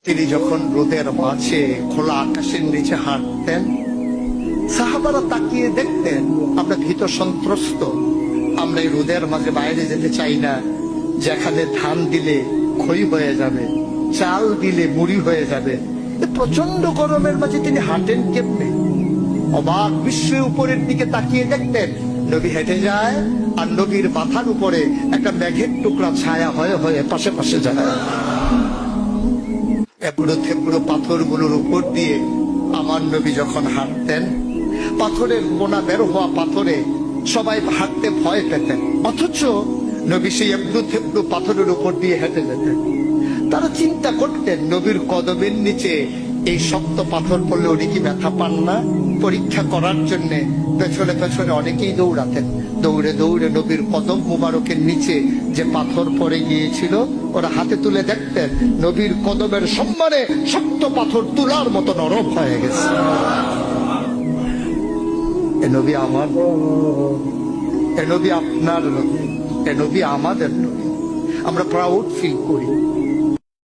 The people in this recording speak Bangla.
তিনি যখন রোদের মাঝে খোলা আকাশের নিচে হাঁটতেন, সাহাবারা তাকিয়ে দেখতেন আমরা ভীত সন্ত্রস্ত, আমরা এই রোদের মাঝে বাইরে যেতে চাই না, যেখানে ধান দিলে খই হয়ে যাবে, চাল দিলে মুড়ি হয়ে যাবে। প্রচন্ড গরমের মাঝে তিনি হাঁটেন কেমনে? অবাক বিশ্বে উপরের দিকে তাকিয়ে দেখতেন নবী হেঁটে যায়, আর নবীর মাথার উপরে একটা মেঘের টুকরা ছায়া হয়ে হয়ে পাশে পাশে যায়। এবড়ো থেবড়ো পাথরগুলোর উপর দিয়ে আমার নবী যখন হাঁটতেন, পাথরের কোনা বের হওয়া পাথরে সবাই হাঁটতে ভয় পেতেন, অথচ নবী সেই এবড়ো থেবড়ো পাথরের উপর দিয়ে হেঁটে যেতেন। তারা চিন্তা করতেন নবীর কদমের নিচে এই শক্ত পাথর পড়লে উনি কি ব্যথা পান না? পরীক্ষা করার জন্য পেছনে পেছনে অনেকেই দৌড়াতেন। দৌড়ে দৌড়ে নবীর কদম মুবারকের নিচে যে পাথর পড়ে গিয়েছিল ওরা হাতে তুলে দেখতেন নবীর কদমের সম্মানে শক্ত পাথর তুলার মতো নরম হয়ে গেছে। এ নবী আমার, এ নবী আপনার নবী, এ নবী আমাদের নবী। আমরা প্রাউড ফিল করি।